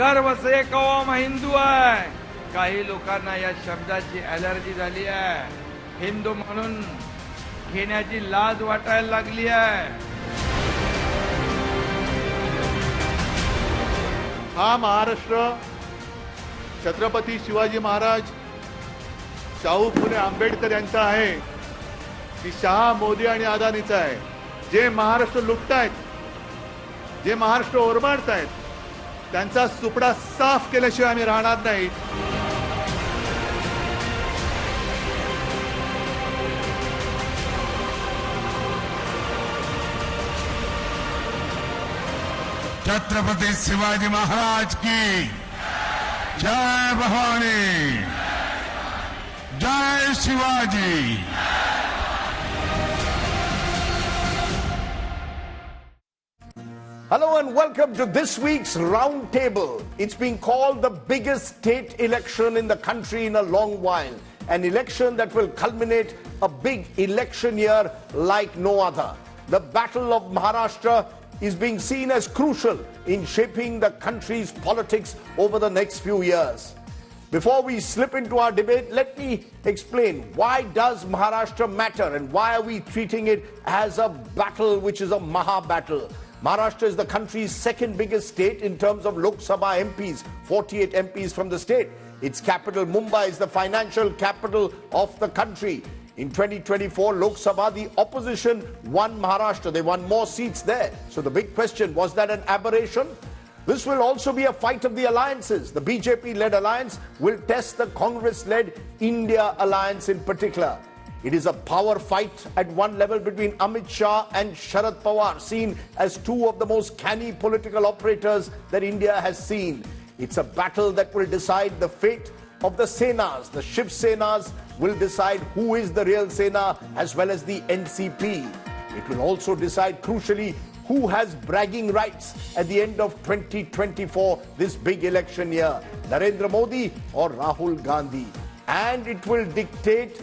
सर्वसे कौम हिंदू आहे. काही लोकांना या शब्दाची ॲलर्जी झाली आहे. हिंदू म्हणून घेण्याची लाज वाटायला लागली आहे. हा महाराष्ट्र छत्रपती शिवाजी महाराज, शाहू फुले आंबेडकर यांचा आहे की शहा, मोदी आणि अदानीचा आहे. जे महाराष्ट्र लुटतायत, जे महाराष्ट्र ओरबाडतायत, त्यांचा सुपडा साफ केल्याशिवाय आम्ही राहणार नाही. छत्रपति शिवाजी महाराज की जय. भवानी जय. Shivaji. Hello and welcome to this week's Roundtable. It's being called the biggest state election in the country in a long while. An election that will culminate a big election year like no other. The Battle of Maharashtra is being seen as crucial in shaping the country's politics over the next few years. Before we slip into our debate, let me explain why does Maharashtra matter and why are we treating it as a battle which is a Maha battle. Maharashtra is the country's second biggest state in terms of Lok Sabha MPs, 48 MPs from the state. Its capital, Mumbai, is the financial capital of the country. In 2024 Lok Sabha, the opposition won Maharashtra. They won more seats there. So the big question, was that an aberration? This will also be a fight of the alliances. The BJP-led alliance will test the Congress-led India alliance in particular. It is a power fight at one level between Amit Shah and Sharad Pawar, seen as two of the most canny political operators that India has seen. It's a battle that will decide the fate of the Senas. The Shiv Senas will decide who is the real Sena as well as the NCP. It will also decide crucially who has bragging rights at the end of 2024, this big election year, Narendra Modi or Rahul Gandhi. And it will dictate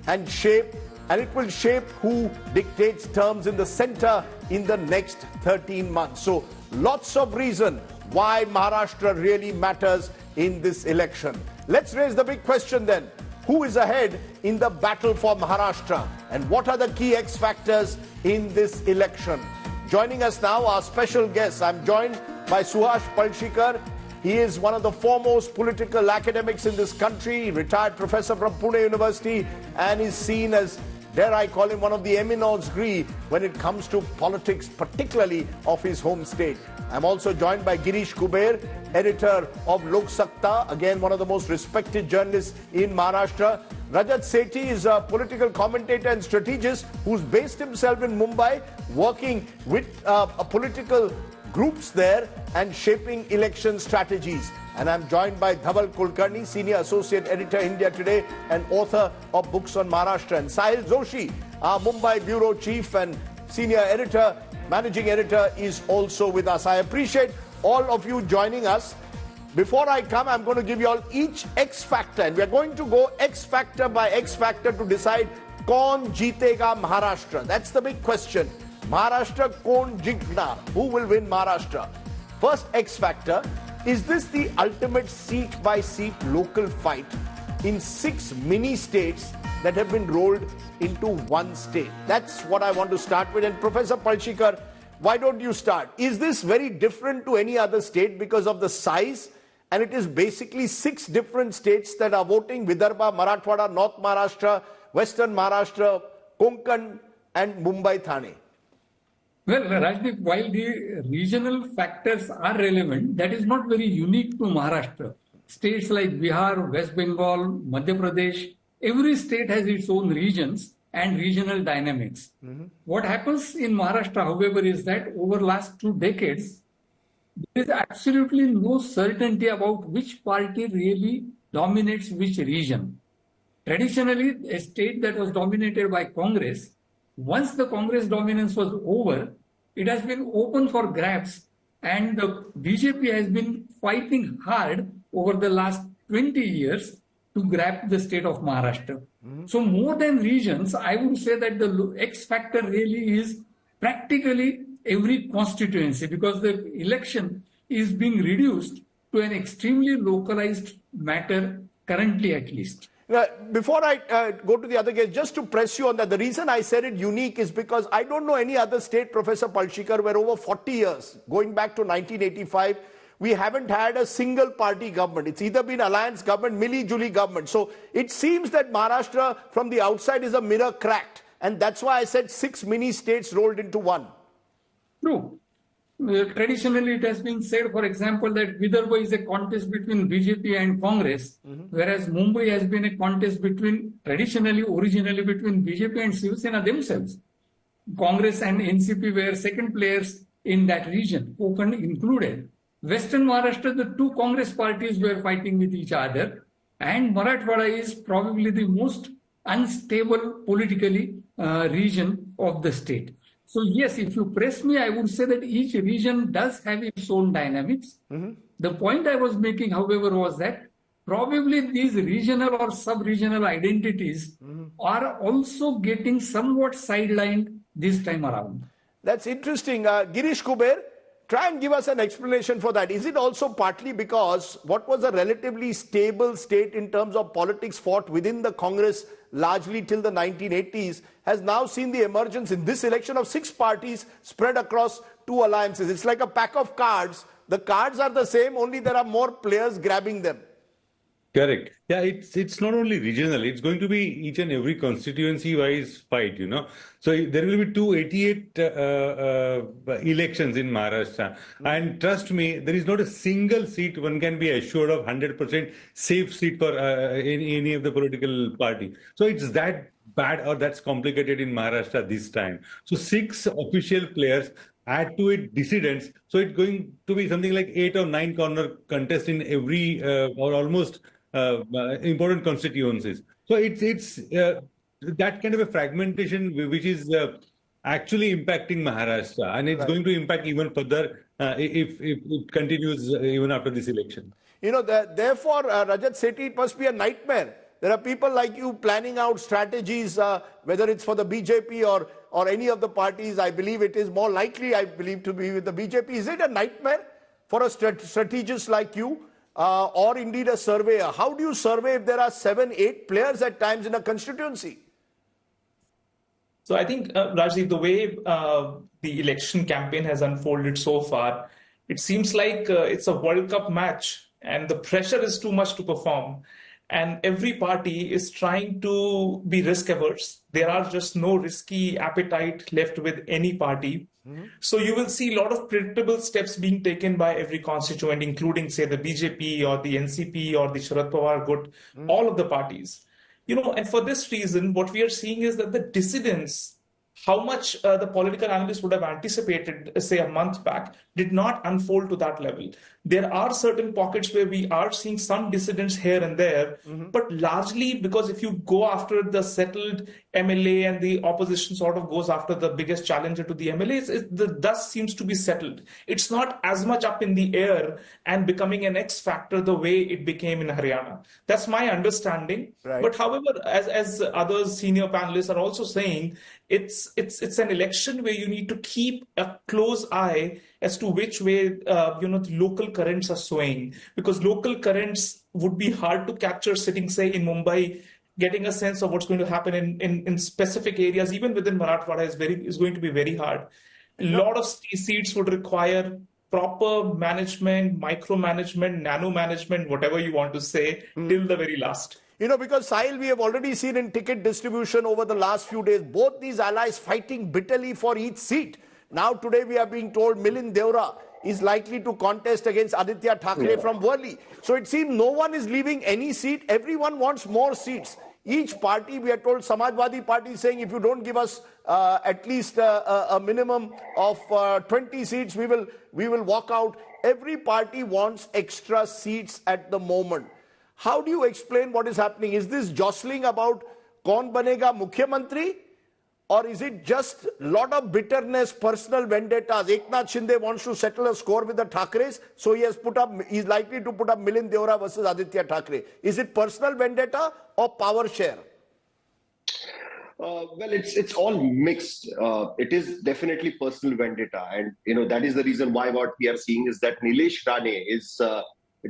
and it will shape who dictates terms in the center in the next 13 months. So lots of reason why Maharashtra really matters in this election. Let's raise the big question then. Who is ahead in the battle for Maharashtra? And what are the key X factors in this election? Joining us now, our special guests. I'm joined by Suhash Palshikar. He is one of the foremost political academics in this country, retired professor from Pune University, and is seen as, dare I call him, one of the eminence gris when it comes to politics, particularly of his home state. I'm also joined by Girish Kuber, editor of Lok Sakta, again one of the most respected journalists in Maharashtra. Rajat Sethi is a political commentator and strategist who's based himself in Mumbai, working with political groups there and shaping election strategies. And I'm joined by Dhabal Kulkarni, Senior Associate Editor, India Today, and author of books on Maharashtra. And Sahil Joshi, our Mumbai Bureau Chief and Senior Editor, Managing Editor, is also with us. I appreciate all of you joining us. Before I come, I'm going to give you all each X factor. And we're going to go X factor by X factor to decide kaun jeetega Maharashtra. That's the big question. Maharashtra kon jitna? Who will win Maharashtra? First X factor, is this the ultimate seat by seat local fight in 6 mini states that have been rolled into one state? That's what I want to start with. And Professor Palshikar, why don't you start? Is this very different to any other state because of the size? And it is basically 6 different states that are voting: Vidarbha, Marathwada, North Maharashtra, Western Maharashtra, Konkan, and Mumbai Thane. Well, Rajdeep, while the regional factors are relevant, that is not very unique to Maharashtra. States like Bihar, West Bengal, Madhya Pradesh, every state has its own regions and regional dynamics. What happens in Maharashtra, however, is that over the last 2 decades, there is absolutely no certainty about which party really dominates which region. Traditionally, a state that was dominated by Congress, once the Congress dominance was over, it has been open for grabs, and the BJP has been fighting hard over the last 20 years to grab the state of Maharashtra. So more than regions, I would say that the X factor really is practically every constituency, because the election is being reduced to an extremely localized matter, currently at least. Before I go to the other case, just to press you on that, the reason I said it unique is because I don't know any other state, Professor Palshikar, where over 40 years, going back to 1985, we haven't had a single party government. It's either been alliance government, milli-julie government. So it seems that Maharashtra from the outside is a mirror cracked. And that's why I said 6 mini states rolled into one. True. Traditionally, it has been said, for example, that Vidarbha is a contest between BJP and Congress, whereas Mumbai has been a contest originally between BJP and Shiv Sena themselves. Congress and NCP were second players in that region, Konkan included. Western Maharashtra, the two Congress parties were fighting with each other, and Marathwada is probably the most unstable politically region of the state. So yes, if you press me, I would say that each region does have its own dynamics. The point I was making, however, was that probably these regional or sub-regional identities are also getting somewhat sidelined this time around. That's interesting. Girish Kuber, try and give us an explanation for that. Is it also partly because what was a relatively stable state in terms of politics fought within the Congress largely till the 1980s has now seen the emergence in this election of 6 parties spread across 2 alliances? It's like a pack of cards. The cards are the same, only there are more players grabbing them. Correct. Yeah, it's not only regional, it's going to be each and every constituency-wise fight, So there will be 288 elections in Maharashtra. And trust me, there is not a single seat one can be assured of 100% safe seat for any of the political party. So it's that bad or that's complicated in Maharashtra this time. So 6 official players, add to it dissidents. So it's going to be something like 8 or 9 corner contest in every or almost important constituencies. So it's that kind of a fragmentation which is actually impacting Maharashtra, and it's going to impact even further if it continues even after this election. Therefore, Rajat Sethi, it must be a nightmare. There are people like you planning out strategies, whether it's for the BJP or any of the parties. I believe it is more likely, to be with the BJP. Is it a nightmare for a strategist like you? Or indeed a surveyor? How do you survey if there are 7, 8 players at times in a constituency? So I think, Rajdeep, the way the election campaign has unfolded so far, it seems like it's a World Cup match and the pressure is too much to perform. And every party is trying to be risk averse. There are just no risky appetite left with any party. So you will see a lot of predictable steps being taken by every constituent, including, say, the BJP or the NCP or the Sharad Pawar Gut, all of the parties. And for this reason, what we are seeing is that the dissidents, how much the political analysts would have anticipated, say, a month back, did not unfold to that level. There are certain pockets where we are seeing some dissidents here and there, but largely because if you go after the settled MLA and the opposition sort of goes after the biggest challenger to the MLA, the dust seems to be settled. It's not as much up in the air and becoming an X factor the way it became in Haryana. That's my understanding. Right. But however, as others senior panelists are also saying, it's an election where you need to keep a close eye as to which way the local currents are swaying, because local currents would be hard to capture sitting, say, in Mumbai. Getting a sense of what's going to happen in specific areas, even within Marathwada, is going to be very hard. A lot of seats would require proper management, micromanagement, nano management, whatever you want to say, till the very last. Because Sahil, we have already seen in ticket distribution over the last few days, both these allies fighting bitterly for each seat. Now today we are being told Milind Deora is likely to contest against Aditya Thackeray from Worli. So it seems no one is leaving any seat. Everyone wants more seats. Each party, we are told, Samajwadi Party is saying, if you don't give us at least a minimum of 20 seats, we will walk out. Every party wants extra seats at the moment. How do you explain what is happening? Is this jostling about kaun banega Mukhyamantri? Or is it just a lot of bitterness, personal vendettas? Eknath Shinde wants to settle a score with the Thackeray's, so he's likely to put up Milind Deora versus Aditya Thackeray. Is it personal vendetta or power share? Well, it's all mixed. It is definitely personal vendetta, and that is the reason why what we are seeing is that Nilesh Rane is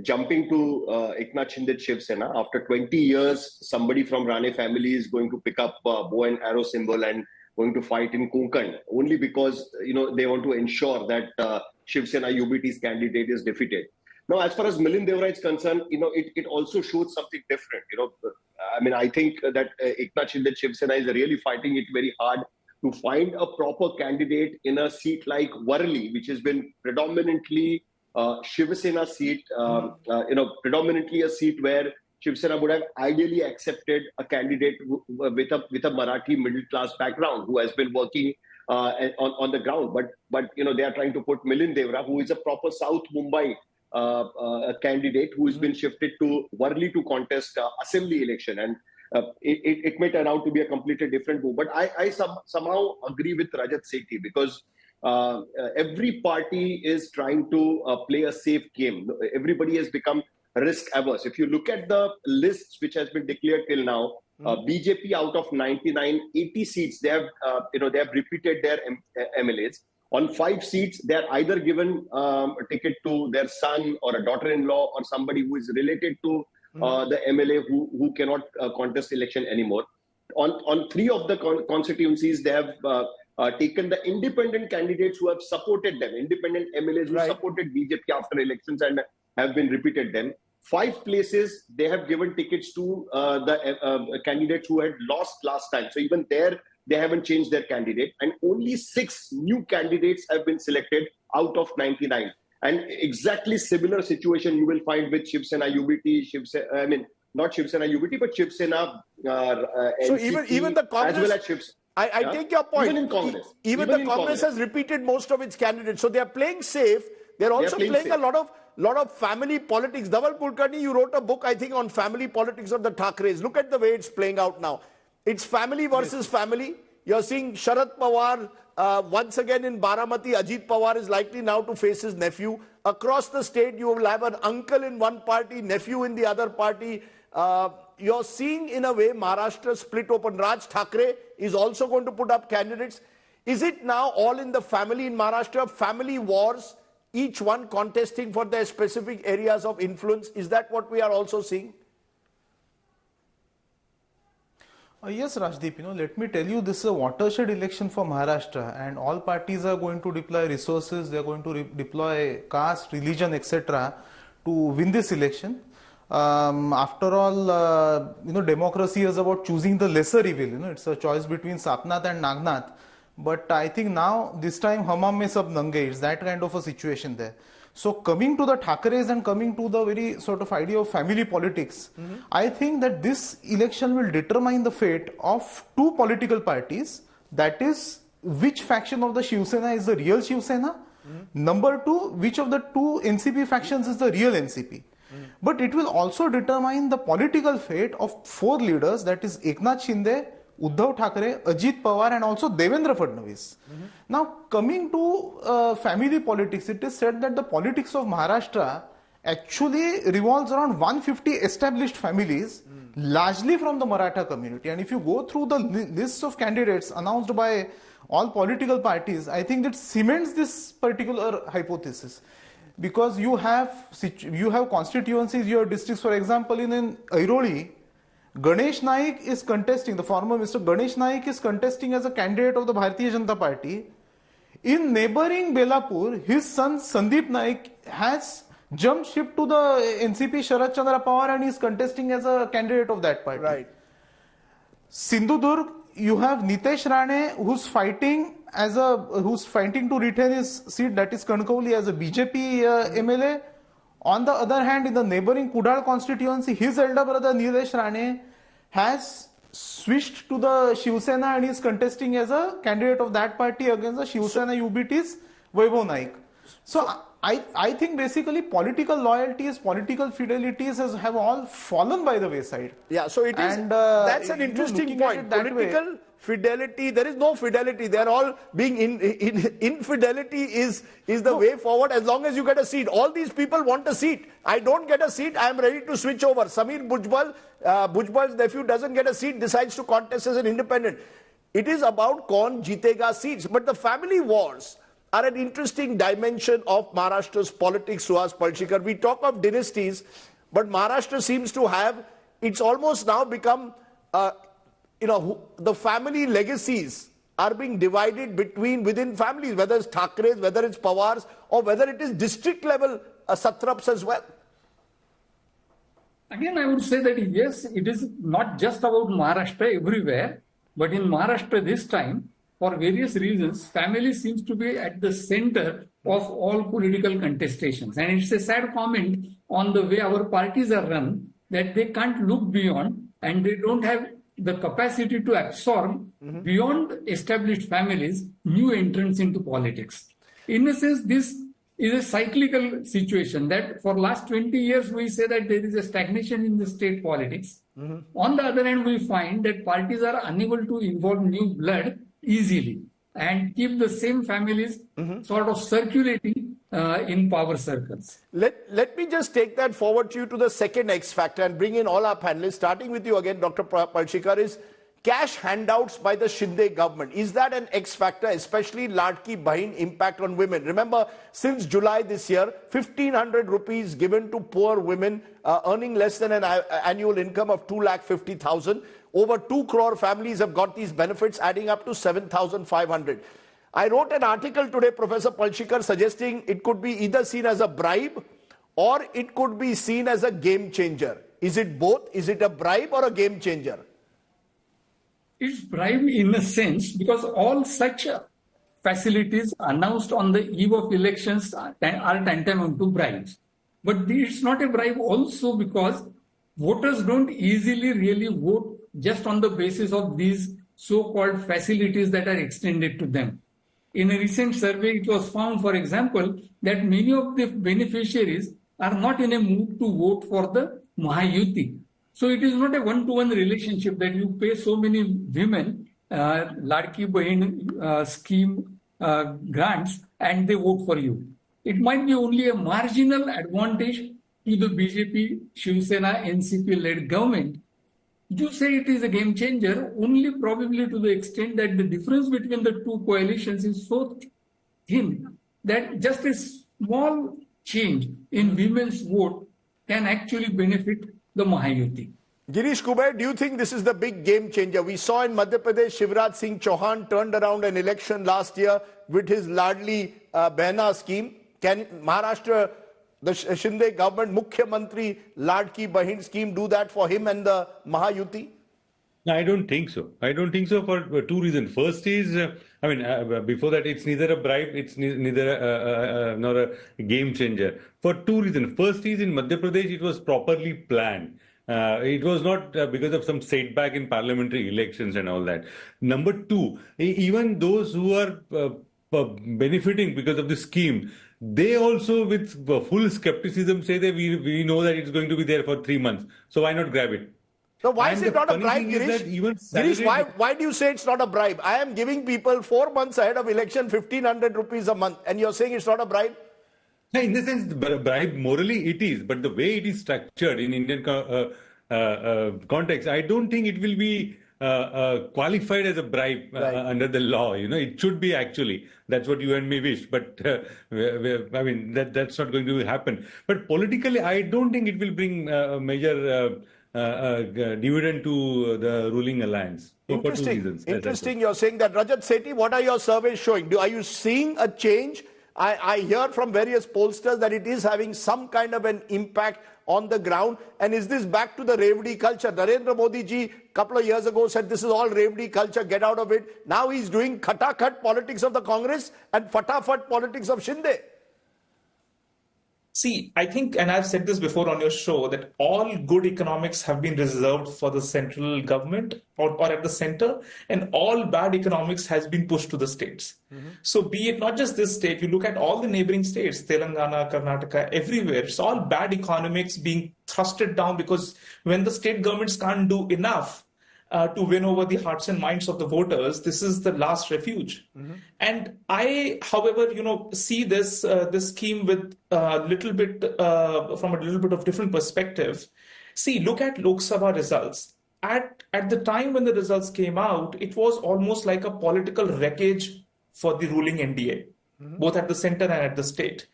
jumping to Eknath Shinde Shiv Sena. After 20 years, somebody from Rane family is going to pick up bow and arrow symbol and going to fight in Konkan, only because they want to ensure that Shiv Sena UBT's candidate is defeated. Now, as far as Milind Devra is concerned, it also shows something different. I mean, I think that Eknath Shinde Shiv Sena is really fighting it very hard to find a proper candidate in a seat like Worli, which has been predominantly Shiv Sena seat, predominantly a seat where Shiv Sena would have ideally accepted a candidate with a Marathi middle class background who has been working on the ground. But they are trying to put Milind Devra, who is a proper South Mumbai candidate who has been shifted to Worli to contest assembly election, and it may turn out to be a completely different move. But I somehow agree with Rajat Sethi, because every party is trying to play a safe game. Everybody has become risk averse. If you look at the lists which has been declared till now, BJP out of 99, 80 seats, they have repeated their MLAs. On 5 seats, they are either given a ticket to their son or a daughter-in-law or somebody who is related to the MLA who cannot contest election anymore. On 3 of the constituencies, they have taken the independent candidates who have supported them, independent MLAs who supported BJP after elections and have been repeated them. 5 places, they have given tickets to the candidates who had lost last time. So even there, they haven't changed their candidate. And only 6 new candidates have been selected out of 99. And exactly similar situation you will find with Shiv Sena UBT, not Shiv Sena UBT, but Shiv Sena so NCP, even the Congress, as well as Shiv Sena. I take your point. Even in Congress. Even the Congress has repeated most of its candidates. So they are playing safe. They're also playing a lot of family politics. Dhabal Kulkarni, you wrote a book, I think, on family politics of the Thakres. Look at the way it's playing out now. It's family versus family. You're seeing Sharad Pawar once again in Baramati. Ajit Pawar is likely now to face his nephew. Across the state, you will have an uncle in one party, nephew in the other party. You're seeing, in a way, Maharashtra split open. Raj Thakre is also going to put up candidates. Is it now all in the family in Maharashtra? Family wars, each one contesting for their specific areas of influence. Is that what we are also seeing? Yes, Rajdeep, let me tell you, this is a watershed election for Maharashtra, and all parties are going to deploy resources, they are going to deploy caste, religion, etc. to win this election. After all, democracy is about choosing the lesser evil. It's a choice between Sapnath and Nagnath. But I think now, this time, Hamam mein sab nange, it's that kind of a situation there. So coming to the Thakres and coming to the very sort of idea of family politics, I think that this election will determine the fate of 2 political parties. That is, which faction of the Shiv Sena is the real Shiv Sena. Number 2, which of the 2 NCP factions is the real NCP. But it will also determine the political fate of 4 leaders, that is Eknath Shinde, Uddhav Thackeray, Ajit Pawar and also Devendra Fadnavis. Now coming to family politics, it is said that the politics of Maharashtra actually revolves around 150 established families, largely from the Maratha community. And if you go through the list of candidates announced by all political parties, I think that cements this particular hypothesis. Because you have constituencies, you have districts, for example, in Airoli, Ganesh Naik is contesting, the former Mr. Ganesh Naik is contesting as a candidate of the Bharatiya Janata Party. In neighboring Belapur, his son Sandeep Naik has jumped ship to the NCP Sharad Chandra Pawar and is contesting as a candidate of that party. Right. Sindhudurg, you have Nitesh Rane who's fighting to retain his seat, that is Kankauli, as a BJP MLA. On the other hand, in the neighboring Kudal constituency, his elder brother Nilesh Rane has switched to the Shiv Sena and is contesting as a candidate of that party against the Shiv Sena UBT's Vaibhav Naik. So I think basically political loyalties, political fidelities have all fallen by the wayside. Yeah, so it is, and that's an interesting point. Political fidelity, there is no fidelity. They are all being infidelity is the way forward as long as you get a seat. All these people want a seat. I don't get a seat, I am ready to switch over. Samir Bhujbal's nephew doesn't get a seat, decides to contest as an independent. It is about kaun jeetega seats. But the family wars, are an interesting dimension of Maharashtra's politics, Suhash Palshikar. We talk of dynasties, but Maharashtra seems to have, it's almost now become, the family legacies are being divided within families, whether it's Thakres, whether it's Pawars, or whether it is district level satraps as well. Again, I would say that yes, it is not just about Maharashtra everywhere, but in Maharashtra this time, for various reasons, family seems to be at the center of all political contestations. And it's a sad comment on the way our parties are run, that they can't look beyond and they don't have the capacity to absorb beyond established families new entrants into politics. In a sense, this is a cyclical situation that for last 20 years we say that there is a stagnation in the state politics. On the other hand, we find that parties are unable to involve new blood easily and keep the same families sort of circulating in power circles. Let me just take that forward to you to the second X factor and bring in all our panelists, starting with you again, Dr. Palshikar, is cash handouts by the Shinde government. Is that an X factor, especially Ladki Bahin impact on women? Remember, since July this year, 1,500 rupees given to poor women earning less than an annual income of 2,50,000. Over 2 crore families have got these benefits, adding up to 7,500. I wrote an article today, Professor Palshikar, suggesting it could be either seen as a bribe or it could be seen as a game changer. Is it both? Is it a bribe or a game changer? It's bribe in a sense because all such facilities announced on the eve of elections are tantamount to bribes. But it's not a bribe also because voters don't easily really vote just on the basis of these so-called facilities that are extended to them. In a recent survey, it was found, for example, that many of the beneficiaries are not in a mood to vote for the Maha. So it is not a one-to-one relationship that you pay so many women Ladki Bahin scheme grants and they vote for you. It might be only a marginal advantage to the BJP, Shiv Sena, NCP-led government. You say it is a game changer only probably to the extent that the difference between the two coalitions is so thin that just a small change in women's vote can actually benefit the Mahayuti. Girish Kuber, do you think this is the big game changer? We saw in Madhya Pradesh, Shivraj Singh Chauhan turned around an election last year with his Ladli Bahina scheme. Can Maharashtra, the Shinde government, Mukhyamantri Ladki Bahin scheme do that for him and the Mahayuti? No, I don't think so. I don't think so for two reasons. First is, before that, it's neither a bribe, it's neither nor a game changer. For two reasons. First is in Madhya Pradesh, it was properly planned. It was not because of some setback in parliamentary elections and all that. Number two, even those who are benefiting because of the scheme, they also with full skepticism say that we know that it's going to be there for 3 months. So why not grab it? So why is it not a bribe, Girish? Girish, why do you say it's not a bribe? I am giving people 4 months ahead of election 1,500 rupees a month and you're saying it's not a bribe? In the sense, bribe morally it is, but the way it is structured in Indian context, I don't think it will be qualified as a bribe under the law. It should be actually. That's what you and me wish, but that's not going to happen. But politically, I don't think it will bring a major dividend to the ruling alliance. Interesting. You're saying that. Rajat Sethi, what are your surveys showing? Are you seeing a change? I hear from various pollsters that it is having some kind of an impact on the ground. And is this back to the Revdi culture? Narendra Modi ji a couple of years ago said this is all Revdi culture, get out of it. Now he's doing khatakhat politics of the Congress and fatafat politics of Shinde. See, I think, and I've said this before on your show, that all good economics have been reserved for the central government or at the center, and all bad economics has been pushed to the states. So be it not just this state, you look at all the neighboring states, Telangana, Karnataka, everywhere, it's all bad economics being thrusted down because when the state governments can't do enough to win over the hearts and minds of the voters, this is the last refuge. And I, however, see this scheme with from a little bit of different perspective. See, look at Lok Sabha results. At the time when the results came out, it was almost like a political wreckage for the ruling NDA. both at the center and at the state.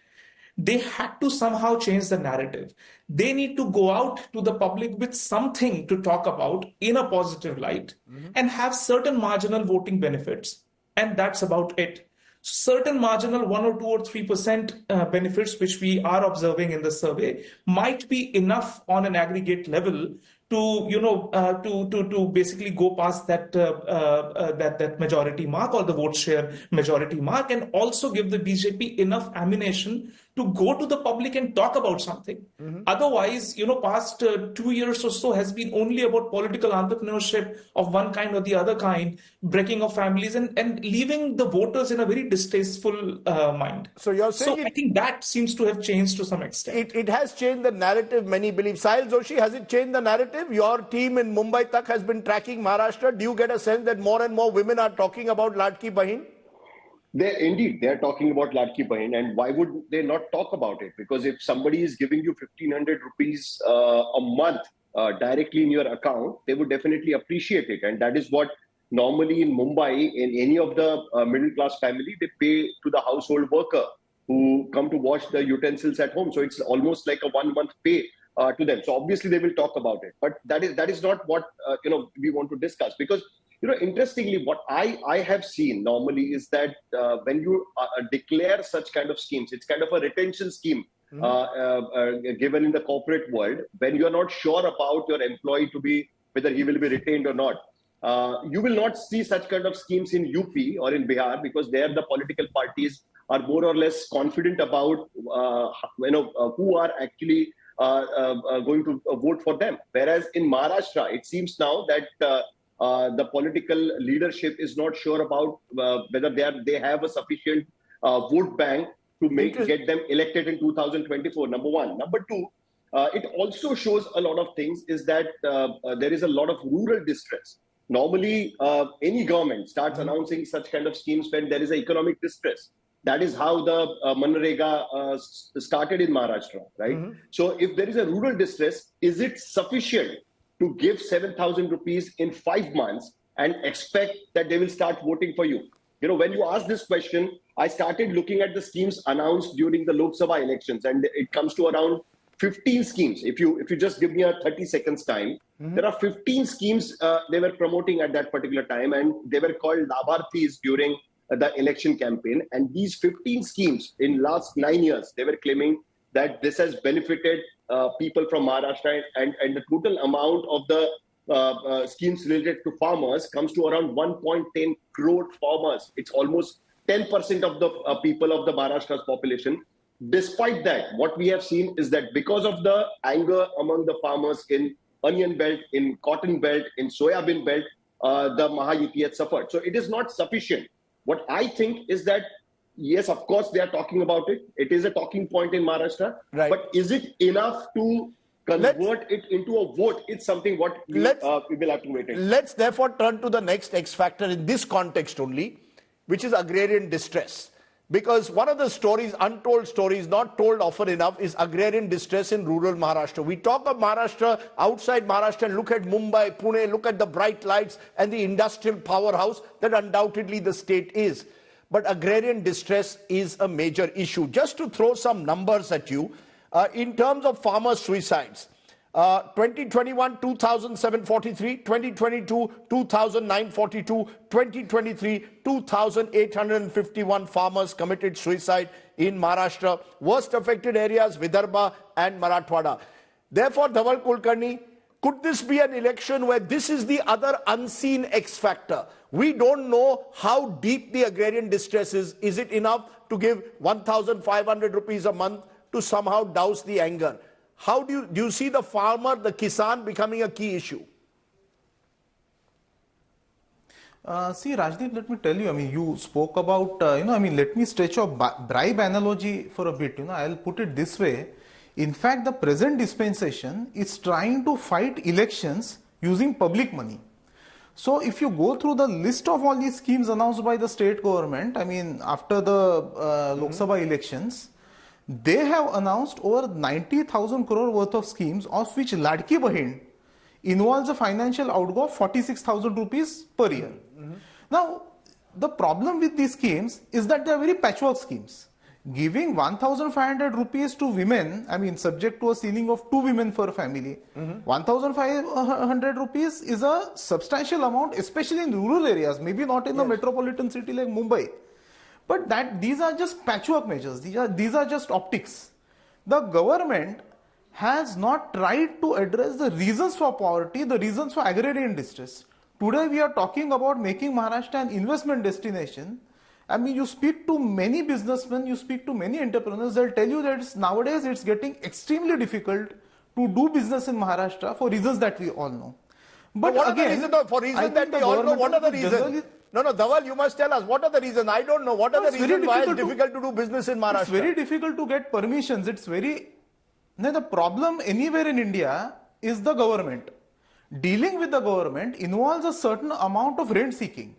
They had to somehow change the narrative. They need to go out to the public with something to talk about in a positive light and have certain marginal voting benefits. And that's about it. Certain marginal 1 or 2 or 3% benefits, which we are observing in the survey, might be enough on an aggregate level to, to basically go past that majority mark or the vote share majority mark, and also give the BJP enough ammunition to go to the public and talk about something. Otherwise, past 2 years or so has been only about political entrepreneurship of one kind or the other kind, breaking of families and leaving the voters in a very distasteful mind. So you're saying I think that seems to have changed to some extent. It has changed the narrative, many believe. Sahil Joshi, has it changed the narrative? Your team in Mumbai Tak has been tracking Maharashtra. Do you get a sense that more and more women are talking about Ladki Bahin? They're talking about Ladki Bahin, and why would they not talk about it? Because if somebody is giving you 1,500 rupees a month directly in your account, they would definitely appreciate it. And that is what normally in Mumbai, in any of the middle class family, they pay to the household worker who come to wash the utensils at home. So it's almost like a 1 month pay to them. So obviously they will talk about it. But that is not what we want to discuss, because interestingly, what I have seen normally is that when you declare such kind of schemes, it's kind of a retention scheme given in the corporate world. When you are not sure about your employee whether he will be retained or not, you will not see such kind of schemes in UP or in Bihar, because there the political parties are more or less confident about who are actually going to vote for them. Whereas in Maharashtra, it seems now that the political leadership is not sure about whether they have a sufficient vote bank to get them elected in 2024, number one. Number two, it also shows a lot of things, is that there is a lot of rural distress. Normally, any government starts announcing such kind of schemes when there is an economic distress. That is how the Manrega started in Maharashtra, right? So if there is a rural distress, is it sufficient to give 7,000 rupees in 5 months and expect that they will start voting for you? When you ask this question, I started looking at the schemes announced during the Lok Sabha elections, and it comes to around 15 schemes. If you just give me a 30 seconds time, there are 15 schemes they were promoting at that particular time, and they were called Labharthis during the election campaign. And these 15 schemes in last 9 years, they were claiming that this has benefited people from Maharashtra, and the total amount of the schemes related to farmers comes to around 1.10 crore farmers. It's almost 10% of the people of the Maharashtra's population. Despite that, what we have seen is that because of the anger among the farmers in onion belt, in cotton belt, in soybean belt, the Maha UP has suffered. So it is not sufficient. What I think is that, yes, of course, they are talking about it. It is a talking point in Maharashtra. Right. But is it enough to convert it into a vote? It's something what we will have to wait. Let's therefore turn to the next X factor in this context only, which is agrarian distress. Because one of the stories, untold stories, not told often enough, is agrarian distress in rural Maharashtra. We talk of Maharashtra, outside Maharashtra, and look at Mumbai, Pune, look at the bright lights and the industrial powerhouse that undoubtedly the state is. But agrarian distress is a major issue. Just to throw some numbers at you, in terms of farmer suicides, 2021, 2,743, 2022, 2,942, 2023, 2,851 farmers committed suicide in Maharashtra. Worst affected areas, Vidarbha and Marathwada. Therefore, Dhabal Kulkarni, could this be an election where this is the other unseen X factor? We don't know how deep the agrarian distress is. Is it enough to give 1,500 rupees a month to somehow douse the anger? How do you see the farmer, the kisan, becoming a key issue? See, Rajdeep, let me tell you, you spoke about, let me stretch a bribe analogy for a bit. I'll put it this way. In fact, the present dispensation is trying to fight elections using public money. So if you go through the list of all these schemes announced by the state government, after the Lok Sabha elections, they have announced over 90,000 crore worth of schemes, of which Ladki Bahin involves a financial outgo of 46,000 rupees per year. Now, the problem with these schemes is that they are very patchwork schemes. Giving 1,500 rupees to women, I mean, subject to a ceiling of 2 women per family, 1,500 rupees is a substantial amount, especially in rural areas, maybe not in the metropolitan city like Mumbai. But these are just patchwork measures. These are just optics. The government has not tried to address the reasons for poverty, the reasons for agrarian distress. Today we are talking about making Maharashtra an investment destination. I mean, you speak to many businessmen, you speak to many entrepreneurs, they'll tell you that nowadays it's getting extremely difficult to do business in Maharashtra for reasons that we all know. But what again, are the reasons, for reasons that we all know, what are the reasons? No, Dhabal, you must tell us, what are the reasons? I don't know. What are the reasons why it's difficult to do business in Maharashtra? It's very difficult to get permissions. The problem anywhere in India is the government. Dealing with the government involves a certain amount of rent seeking.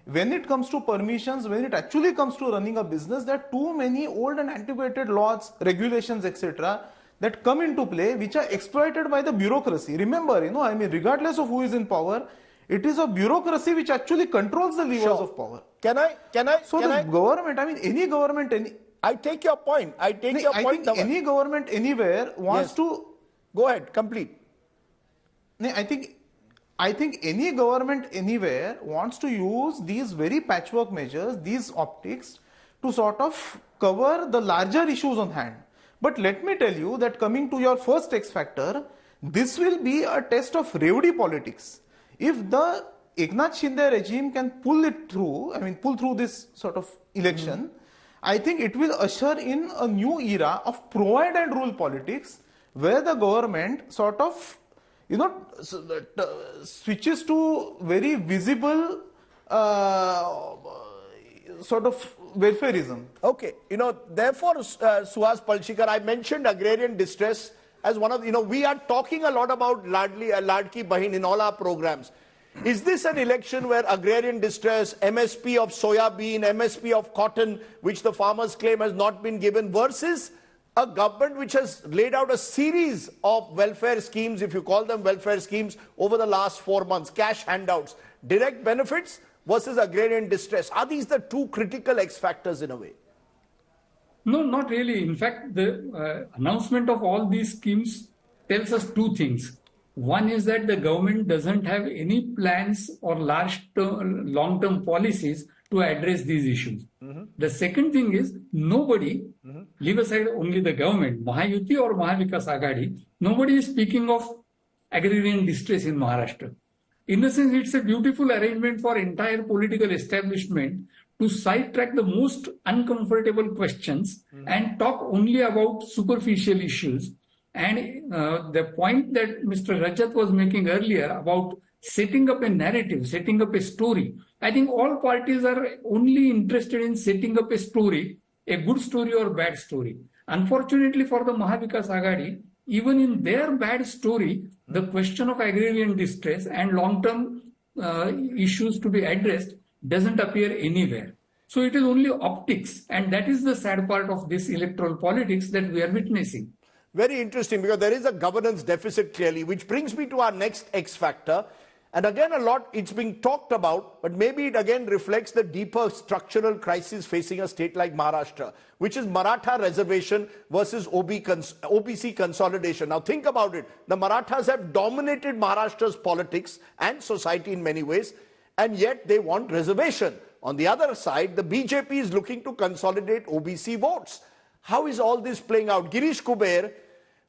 When it comes to permissions, when it actually comes to running a business, there are too many old and antiquated laws, regulations, etc. that come into play, which are exploited by the bureaucracy. Remember, I mean, regardless of who is in power, it is a bureaucracy which actually controls the levers of power. Government, I mean, any government, I take your point. I think any government anywhere wants to... Go ahead, complete. I think any government anywhere wants to use these very patchwork measures, these optics, to sort of cover the larger issues on hand. But let me tell you that coming to your first X factor, this will be a test of revdi politics. If the Eknath Shinde regime can pull through this sort of election, I think it will usher in a new era of provide and rule politics, where the government sort of switches to very visible sort of welfareism. Okay, therefore, Suhash Palshikar, I mentioned agrarian distress as one of, we are talking a lot about Ladki Bahin in all our programs. Is this an election where agrarian distress, MSP of soya bean, MSP of cotton, which the farmers claim has not been given, versus a government which has laid out a series of welfare schemes, if you call them welfare schemes, over the last 4 months, cash handouts, direct benefits versus agrarian distress? Are these the two critical X factors in a way? No, not really. In fact, the announcement of all these schemes tells us two things. One is that the government doesn't have any plans or long-term policies to address these issues. The second thing is nobody, leave aside only the government, Mahayuti or Mahavikas Aghadi, nobody is speaking of agrarian distress in Maharashtra. In a sense, it's a beautiful arrangement for entire political establishment to sidetrack the most uncomfortable questions and talk only about superficial issues. And the point that Mr. Rajat was making earlier about setting up a narrative, setting up a story, I think all parties are only interested in setting up a story, a good story or bad story. Unfortunately for the Mahavikas Aghadi, even in their bad story, the question of agrarian distress and long-term issues to be addressed doesn't appear anywhere. So it is only optics, and that is the sad part of this electoral politics that we are witnessing. Very interesting, because there is a governance deficit clearly, which brings me to our next X factor. And again, a lot it's being talked about, but maybe it again reflects the deeper structural crisis facing a state like Maharashtra, which is Maratha reservation versus OBC consolidation. Now think about it. The Marathas have dominated Maharashtra's politics and society in many ways, and yet they want reservation. On the other side, the BJP is looking to consolidate OBC votes. How is all this playing out? Girish Kuber,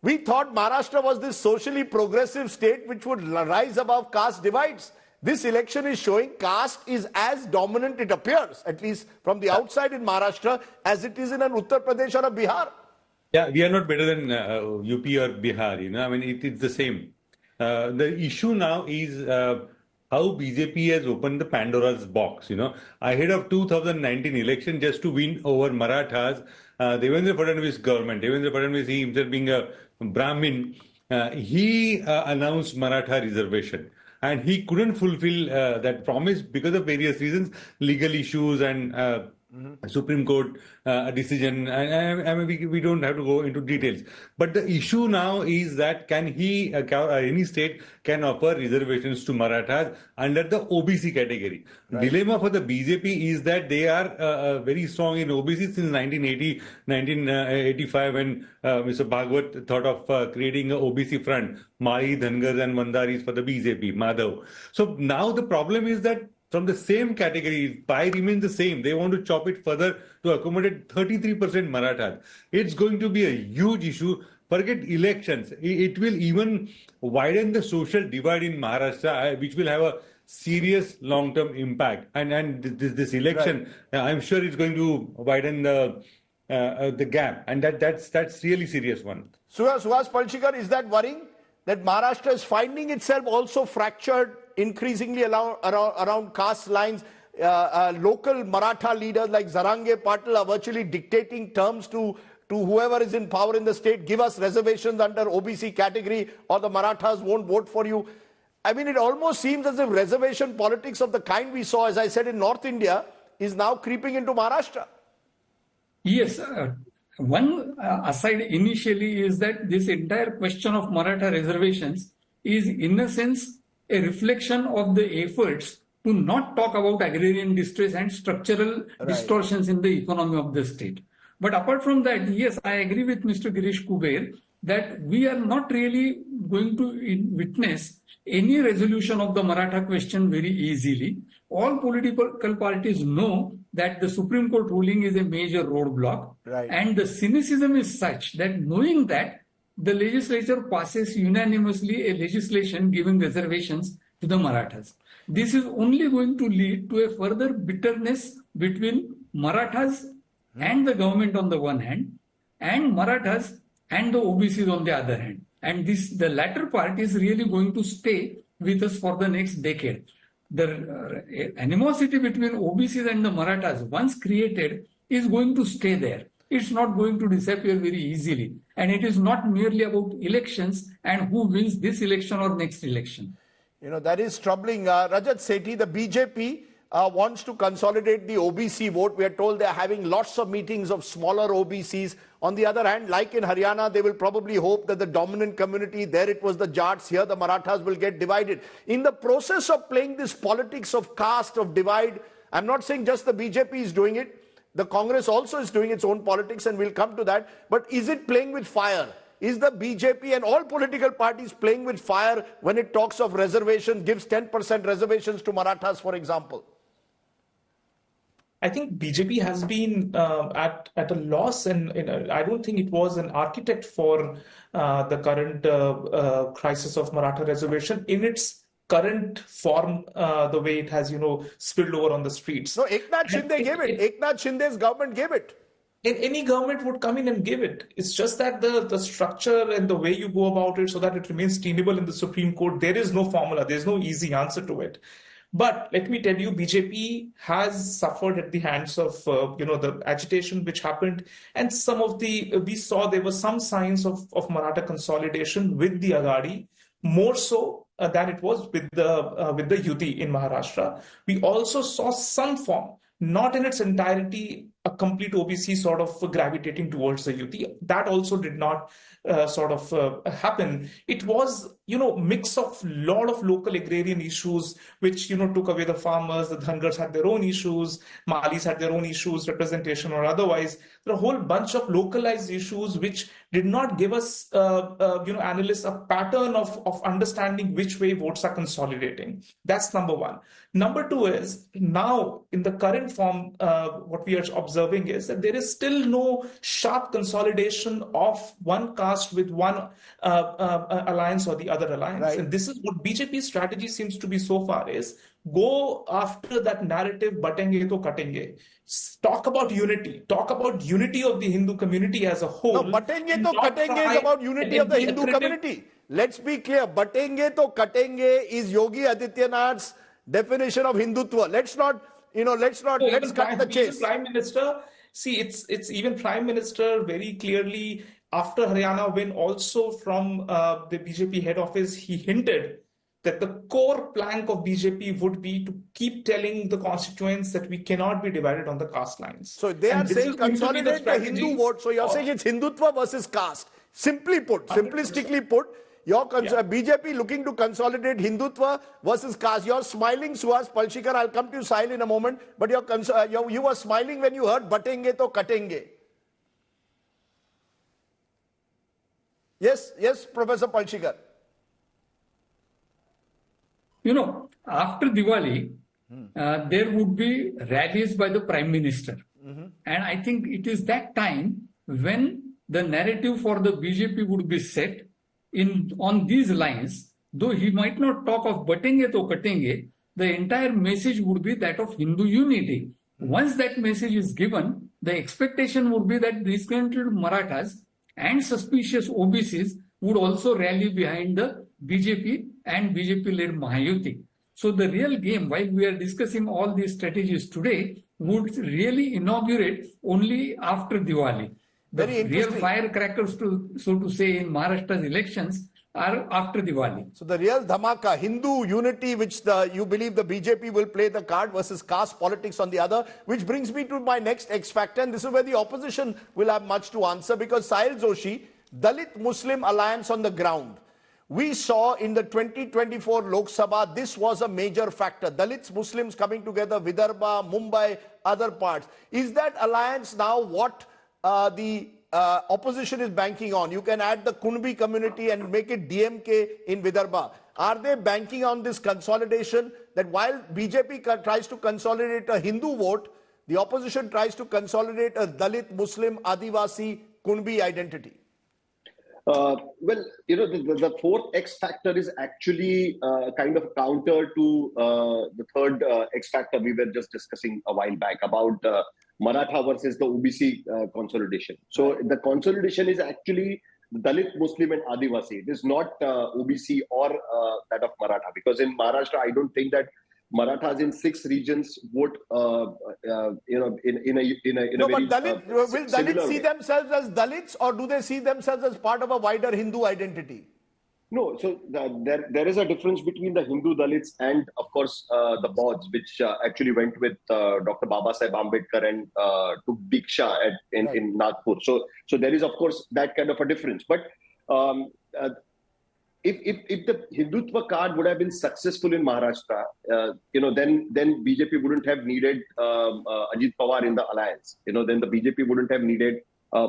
we thought Maharashtra was this socially progressive state which would rise above caste divides. This election is showing caste is as dominant, it appears, at least from the outside in Maharashtra, as it is in an Uttar Pradesh or a Bihar. Yeah, we are not better than UP or Bihar, I mean, it's the same. The issue now is how BJP has opened the Pandora's box, Ahead of 2019 election, just to win over Marathas, Devendra Fadnavis government, Devendra Fadnavis, he himself being a Brahmin, he announced Maratha reservation. And he couldn't fulfill that promise because of various reasons, legal issues and Supreme Court decision, and I mean, we don't have to go into details. But the issue now is that any state can offer reservations to Marathas under the OBC category. Right. Dilemma for the BJP is that they are very strong in OBC since 1985 when Mr. Bhagwat thought of creating an OBC front, Mahi, Dhangars and Mandaris for the BJP, Madhav. So now the problem is that from the same category, pie remains the same. They want to chop it further to accommodate 33% Marathas. It's going to be a huge issue. Forget elections. It will even widen the social divide in Maharashtra, which will have a serious long-term impact. And this election, right, I'm sure it's going to widen the gap. And that's really serious one. Suhash Palshikar, is that worrying? That Maharashtra is finding itself also fractured increasingly around caste lines. Local Maratha leaders like Zarange Patil are virtually dictating terms to whoever is in power in the state. Give us reservations under OBC category or the Marathas won't vote for you. I mean, it almost seems as if reservation politics of the kind we saw, as I said, in North India is now creeping into Maharashtra. Yes. One aside initially is that this entire question of Maratha reservations is in a sense a reflection of the efforts to not talk about agrarian distress and structural distortions in the economy of the state. But apart from that, yes, I agree with Mr. Girish Kuber that we are not really going to witness any resolution of the Maratha question very easily. All political parties know that the Supreme Court ruling is a major roadblock. Right. And the cynicism is such that knowing that, the legislature passes unanimously a legislation giving reservations to the Marathas. This is only going to lead to a further bitterness between Marathas and the government on the one hand, and Marathas and the OBCs on the other hand. And the latter part is really going to stay with us for the next decade. The animosity between OBCs and the Marathas, once created, is going to stay there. It's not going to disappear very easily. And it is not merely about elections and who wins this election or next election. You know, that is troubling. Rajat Sethi, the BJP wants to consolidate the OBC vote. We are told they are having lots of meetings of smaller OBCs. On the other hand, like in Haryana, they will probably hope that the dominant community, there it was the Jats, here the Marathas will get divided. In the process of playing this politics of caste, of divide, I'm not saying just the BJP is doing it. The Congress also is doing its own politics, and we'll come to that. But is it playing with fire? Is the BJP and all political parties playing with fire when it talks of reservations, gives 10% reservations to Marathas, for example? I think BJP has been at a loss, and I don't think it was an architect for the current crisis of Maratha reservation in its current form, the way it has, spilled over on the streets. No, Eknath Shinde gave it. Eknath Shinde's government gave it. Any government would come in and give it. It's just that the structure and the way you go about it so that it remains tenable in the Supreme Court, there is no formula. There's no easy answer to it. But let me tell you, BJP has suffered at the hands of, the agitation which happened. And we saw there were some signs of Maratha consolidation with the Agadi, more so than it was with the Yuti in Maharashtra. We also saw some form, not in its entirety, a complete OBC sort of gravitating towards the Yuti. That also did not happen. It was, mix of lot of local agrarian issues, which, took away the farmers. The Dhangars had their own issues. Malis had their own issues, representation or otherwise. There are a whole bunch of localized issues which did not give us, analysts a pattern of understanding which way votes are consolidating. That's number one. Number two is now in the current form, what we are observing is that there is still no sharp consolidation of one caste with one alliance or the other alliance. Right. And this is what BJP's strategy seems to be so far is go after that narrative, batenge to katenge. Talk about unity. Talk about unity of the Hindu community as a whole. No, batenge to katenge is about unity of the Hindu community. Let's be clear. Batenge to katenge is Yogi Adityanath's definition of Hindutva. Let's cut the chase. Prime Minister, see, it's even Prime Minister very clearly after Haryana win, also from the BJP head office, he hinted that the core plank of BJP would be to keep telling the constituents that we cannot be divided on the caste lines. So they are this saying is going to be the consolidate the Hindu strategy vote. So you're of- saying it's Hindutva versus caste. Simply put, 100%. simplistically put, your BJP looking to consolidate Hindutva versus caste. You're smiling, Suhash Palshikar. I'll come to you, Sahil, in a moment. But you were smiling when you heard batenge to katenge. Yes, Professor Palshikar. You know, after Diwali, there would be rallies by the Prime Minister. And I think it is that time when the narrative for the BJP would be set on these lines. Though he might not talk of batenge to katenge, the entire message would be that of Hindu unity. Once that message is given, the expectation would be that disgruntled Marathas and suspicious OBCs would also rally behind the BJP and BJP-led Mahayuti. So the real game, while we are discussing all these strategies today, would really inaugurate only after Diwali. The Very real interesting. firecrackers, so to say, in Maharashtra's elections are after Diwali. So the real dhamaka, Hindu unity, which you believe the BJP will play the card versus caste politics on the other, which brings me to my next X factor, and this is where the opposition will have much to answer, because Sahil Joshi, Dalit Muslim alliance on the ground. We saw in the 2024 Lok Sabha, this was a major factor. Dalits, Muslims coming together, Vidarbha, Mumbai, other parts. Is that alliance now what the opposition is banking on? You can add the Kunbi community and make it DMK in Vidarbha. Are they banking on this consolidation, that while BJP tries to consolidate a Hindu vote, the opposition tries to consolidate a Dalit, Muslim, Adivasi, Kunbi identity? Well, the fourth X factor is actually kind of counter to the third X factor we were just discussing a while back about Maratha versus the OBC consolidation. So the consolidation is actually Dalit, Muslim and Adivasi. It is not OBC or that of Maratha, because in Maharashtra, I don't think that Marathas in 6 regions vote, in a very Dalit, will Dalits see way. themselves as Dalits, or do they see themselves as part of a wider Hindu identity? No, so there is a difference between the Hindu Dalits and, of course, the Bauds, which actually went with Dr. Babasaheb Ambedkar and took Diksha in Nagpur. So there is, of course, that kind of a difference. But if the Hindutva card would have been successful in Maharashtra, then BJP wouldn't have needed Ajit Pawar in the alliance. Then the BJP wouldn't have needed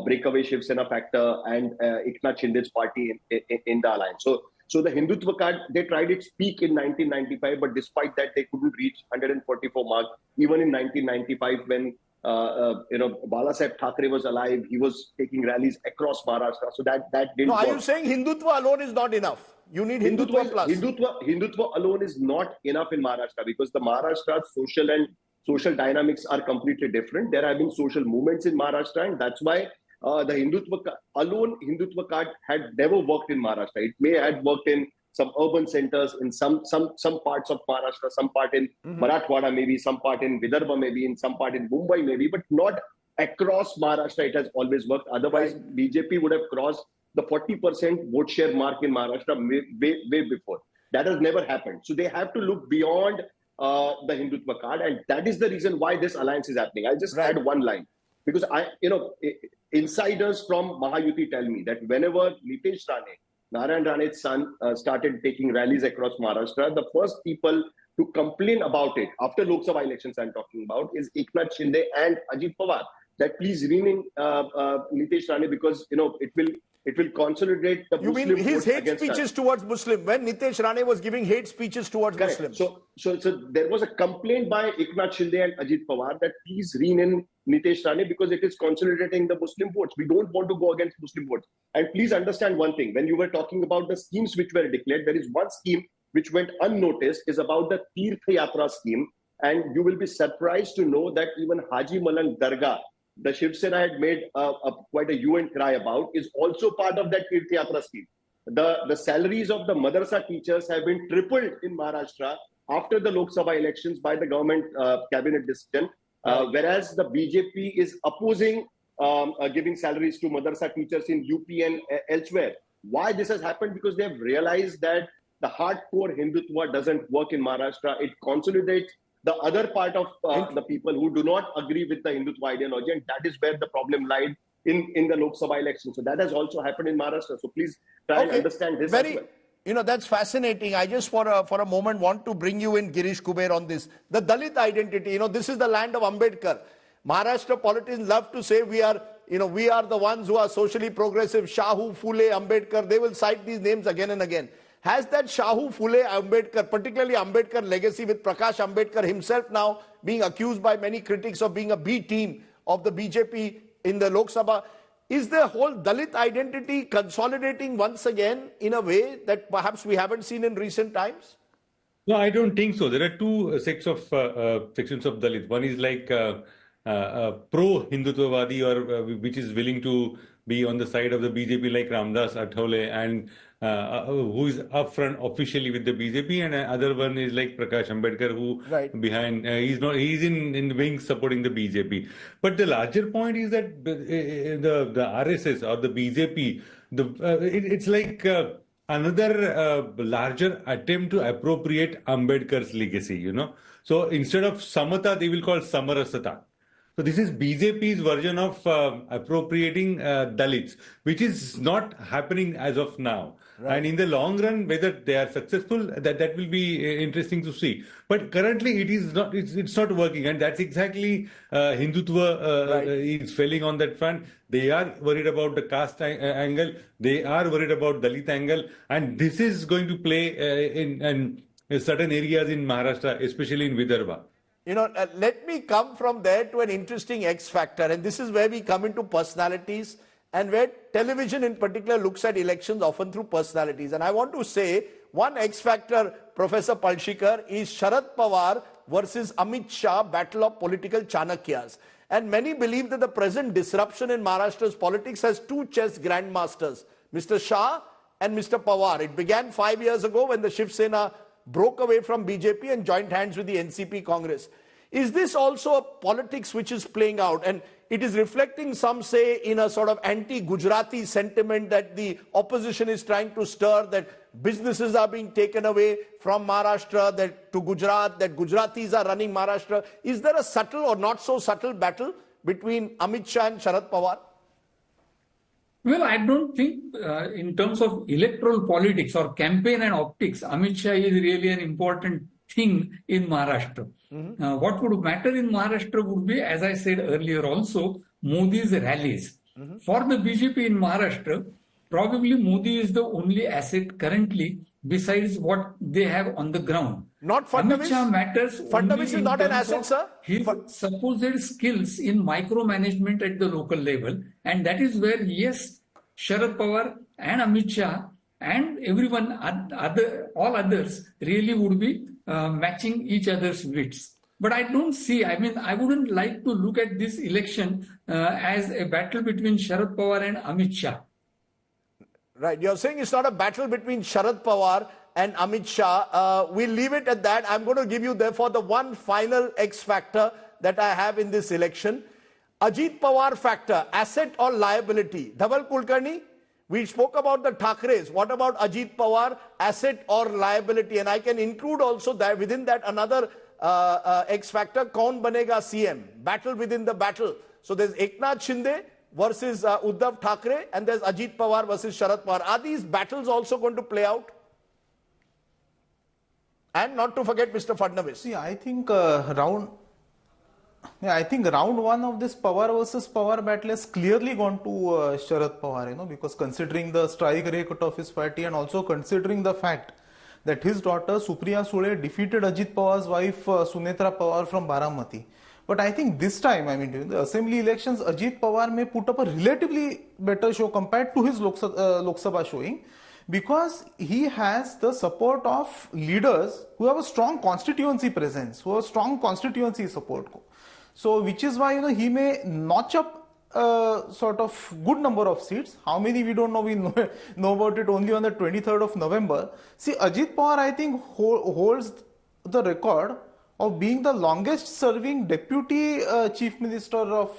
breakaway Shiv Sena factor and Eknath Shinde's party in the alliance. So the Hindutva card, they tried its peak in 1995, but despite that, they couldn't reach 144 mark. Even in 1995, when Balasaheb Thackeray was alive, he was taking rallies across Maharashtra. So that didn't No, are work. you saying Hindutva alone is not enough? You need Hindutva plus. Hindutva alone is not enough in Maharashtra, because the Maharashtra social dynamics are completely different. There have been social movements in Maharashtra, and that's why the Hindutva card had never worked in Maharashtra. It may have worked in some urban centers, in some parts of Maharashtra, some part in Marathwada maybe, some part in Vidarbha maybe, in some part in Mumbai maybe, but not across Maharashtra. It has always worked. Otherwise, BJP would have crossed the 40% vote share mark in Maharashtra way before. That has never happened. So they have to look beyond the Hindutva card, and that is the reason why this alliance is happening. I'll just add one line, because insiders from Mahayuti tell me that whenever Nitesh Rane, Narendra Rane's son, started taking rallies across Maharashtra, the first people to complain about it after Lok Sabha elections I'm talking about is Eknath Shinde and Ajit Pawar, that please rename Nitesh Rane, because it will consolidate the Muslim You mean his vote hate against speeches us. towards Muslim, when Nitesh Rane was giving hate speeches towards Correct. Muslims? So there was a complaint by Eknath Shinde and Ajit Pawar that please rename Nitesh Rane because it is consolidating the Muslim votes. We don't want to go against Muslim votes. And please understand one thing, when you were talking about the schemes which were declared, there is one scheme which went unnoticed, is about the Tirth Yatra scheme. And you will be surprised to know that even Haji Malang Dargah, the Shiv Sena had made quite a hue and cry about, is also part of that Tirth Yatra scheme. The salaries of the madrasa teachers have been tripled in Maharashtra after the Lok Sabha elections by the government cabinet decision, whereas the BJP is opposing giving salaries to madrasa teachers in UP and elsewhere. Why this has happened? Because they have realized that the hardcore Hindutva doesn't work in Maharashtra. It consolidates the other part of the people who do not agree with the Hindutva ideology, and that is where the problem lied in the Lok Sabha election. So that has also happened in Maharashtra. So please try and understand this as well. You know, that's fascinating. I just for a moment want to bring you in, Girish Kuber, on this. The Dalit identity, you know, this is the land of Ambedkar. Maharashtra politicians love to say we are the ones who are socially progressive. Shahu, Phule, Ambedkar, they will cite these names again and again. Has that Shahu, Phule, Ambedkar, particularly Ambedkar legacy with Prakash Ambedkar himself now being accused by many critics of being a B team of the BJP in the Lok Sabha, is the whole Dalit identity consolidating once again in a way that perhaps we haven't seen in recent times? No, I don't think so. There are two sections of Dalit. One is like pro-Hindutvawadi, or which is willing to be on the side of the BJP, like Ramdas Athawale, and who is upfront officially with the BJP, and another one is like Prakash Ambedkar, who behind he's in the wings supporting the BJP. But the larger point is that the RSS or the BJP, it's like another larger attempt to appropriate Ambedkar's legacy. You know, so instead of Samata, they will call Samarasata. So this is BJP's version of appropriating Dalits, which is not happening as of now. Right. And in the long run, whether they are successful, that will be interesting to see. But currently, it is not. It's not working, and that's exactly Hindutva is failing on that front. They are worried about the caste angle. They are worried about Dalit angle, and this is going to play in certain areas in Maharashtra, especially in Vidarbha. You know, let me come from there to an interesting X factor, and this is where we come into personalities, and where television in particular looks at elections often through personalities. And I want to say one X factor, Professor Palshikar, is Sharad Pawar versus Amit Shah, battle of political Chanakyas. And many believe that the present disruption in Maharashtra's politics has two chess grandmasters, Mr. Shah and Mr. Pawar. It began 5 years ago when the Shiv Sena broke away from BJP and joined hands with the NCP Congress. Is this also a politics which is playing out? And it is reflecting, some say, in a sort of anti-Gujarati sentiment that the opposition is trying to stir, that businesses are being taken away from Maharashtra to Gujarat, that Gujaratis are running Maharashtra. Is there a subtle or not so subtle battle between Amit Shah and Sharad Pawar? Well, I don't think in terms of electoral politics or campaign and optics, Amit Shah is really an important thing in Maharashtra. What would matter in Maharashtra would be, as I said earlier also, Modi's rallies. For the BJP in Maharashtra, probably Modi is the only asset currently besides what they have on the ground. Not Fadnavis? Amit Shah matters. Fadnavis is not an asset, sir? His supposed skills in micromanagement at the local level. And that is where, yes, Sharad Pawar and Amit Shah and everyone, all others really would be matching each other's wits. But I don't see, I wouldn't like to look at this election as a battle between Sharad Pawar and Amit Shah. Right, you're saying it's not a battle between Sharad Pawar and Amit Shah. We'll leave it at that. I'm going to give you, therefore, the one final X factor that I have in this election. Ajit Pawar factor, asset or liability. Dhabal Kulkarni, we spoke about the Thakres. What about Ajit Pawar, asset or liability? And I can include also that within that another X factor, Kaun Banega CM, battle within the battle. So there's Eknath Shinde versus Uddhav Thackeray, and there's Ajit Pawar versus Sharad Pawar. Are these battles also going to play out? And not to forget Mr. Fadnavis. See, I think round one of this Pawar versus Pawar battle has clearly gone to Sharad Pawar, because considering the strike record of his party and also considering the fact that his daughter Supriya Sule defeated Ajit Pawar's wife Sunetra Pawar from Baramati. But I think this time, during the assembly elections, Ajit Pawar may put up a relatively better show compared to his Lok Sabha showing, because he has the support of leaders who have a strong constituency presence, who have strong constituency support. So, which is why, he may notch up sort of good number of seats. How many we don't know. We know about it only on the 23rd of November. See, Ajit Pawar, I think, holds the record of being the longest serving deputy chief minister of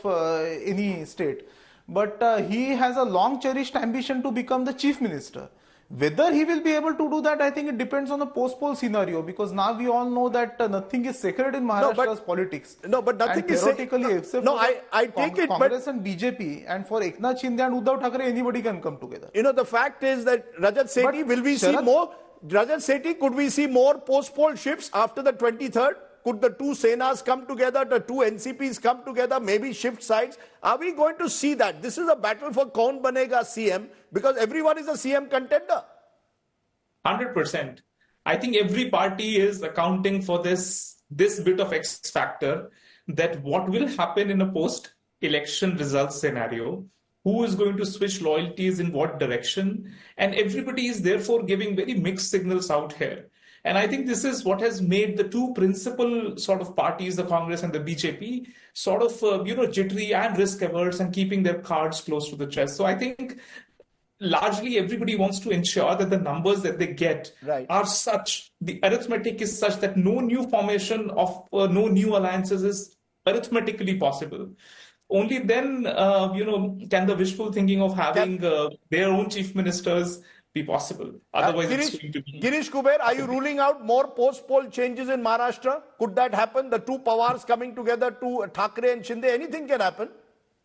any state. But he has a long cherished ambition to become the chief minister, Whether he will be able to do that, I think it depends on the post-poll scenario, because now we all know that nothing is sacred in Maharashtra's politics. No, but nothing is theoretically, except no, for I take it, Congress and BJP, and for Eknath Shinde and Uddhav Thackeray, anybody can come together. You know, the fact is that Rajat Sethi, But will we see Sharad- more? Rajat Sethi, could we see more post-poll shifts after the 23rd? Could the two Senas come together, the two NCPs come together, maybe shift sides? Are we going to see that? This is a battle for Kaun Banega CM, because everyone is a CM contender. 100%. I think every party is accounting for this bit of X factor, that what will happen in a post-election results scenario, who is going to switch loyalties in what direction, and everybody is therefore giving very mixed signals out here. And I think this is what has made the two principal sort of parties, the Congress and the BJP, sort of jittery and risk averse and keeping their cards close to the chest. So I think largely everybody wants to ensure that the numbers that they get are such, the arithmetic is such that no new formation of no new alliances is arithmetically possible. Only then, can the wishful thinking of having their own chief ministers be possible. Otherwise, it's going to be... Girish Kuber, are you ruling out more post-poll changes in Maharashtra? Could that happen? The two Pawars coming together, two Thackeray and Shinde, anything can happen?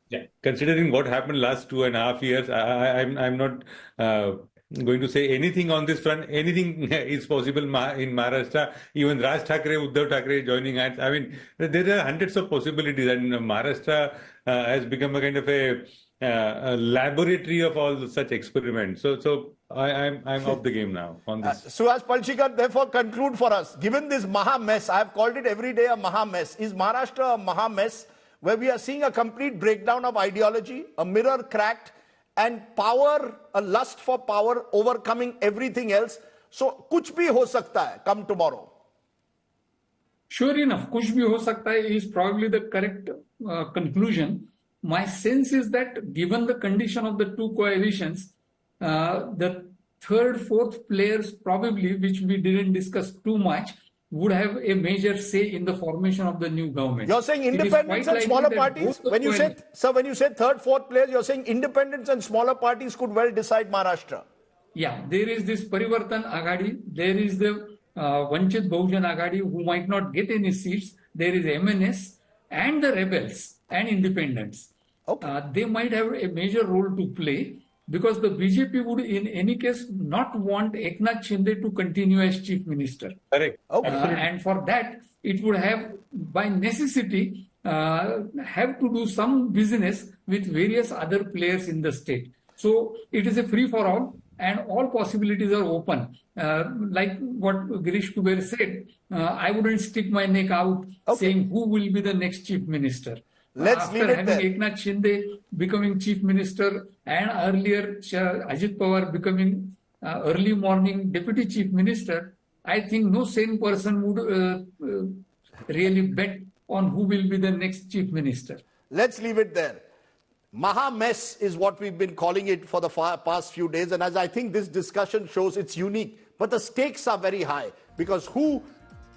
Yeah. Considering what happened last 2.5 years, I'm not going to say anything on this front. Anything is possible in Maharashtra. Even Raj Thackeray, Uddhav Thackeray joining hands. I mean, there are hundreds of possibilities, and Maharashtra has become a kind of a laboratory of all such experiments. So I'm off the game now on this. Suhash Palshikar, therefore, conclude for us. Given this Maha mess, I have called it every day a Maha mess. Is Maharashtra a Maha mess, where we are seeing a complete breakdown of ideology, a mirror cracked, and power, a lust for power overcoming everything else? So, kuch bhi ho sakta hai come tomorrow. Sure enough, kuch bhi ho sakta hai is probably the correct conclusion. My sense is that given the condition of the two coalitions, the third, fourth players probably, which we didn't discuss too much, would have a major say in the formation of the new government. You're saying independents and smaller parties? When you say third, fourth players, you're saying independents and smaller parties could well decide Maharashtra? Yeah, there is this Parivartan Aghadi, there is the Vanchit Bahujan Aghadi, who might not get any seats, there is MNS and the rebels and independents. Okay. They might have a major role to play, because the BJP would in any case not want Eknath Shinde to continue as chief minister. Correct. Okay. And for that, it would have, by necessity, have to do some business with various other players in the state. So it is a free-for-all, and all possibilities are open. Like what Girish Kuber said, I wouldn't stick my neck out saying who will be the next chief minister. Let's leave it there. After having Eknath Shinde becoming chief minister and earlier Ajit Pawar becoming early morning deputy chief minister, I think no sane person would really bet on who will be the next chief minister. Let's leave it there. Maha mess is what we've been calling it for the past few days, and as I think this discussion shows, it's unique. But the stakes are very high, because who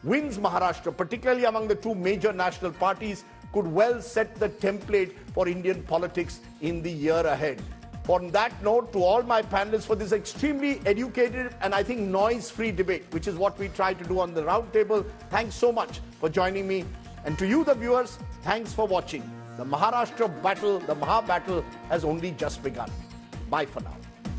wins Maharashtra, particularly among the two major national parties, could well set the template for Indian politics in the year ahead. On that note, to all my panelists for this extremely educated and I think noise-free debate, which is what we try to do on the Roundtable, thanks so much for joining me. And to you, the viewers, thanks for watching. The Maharashtra battle, the Maha battle, has only just begun. Bye for now.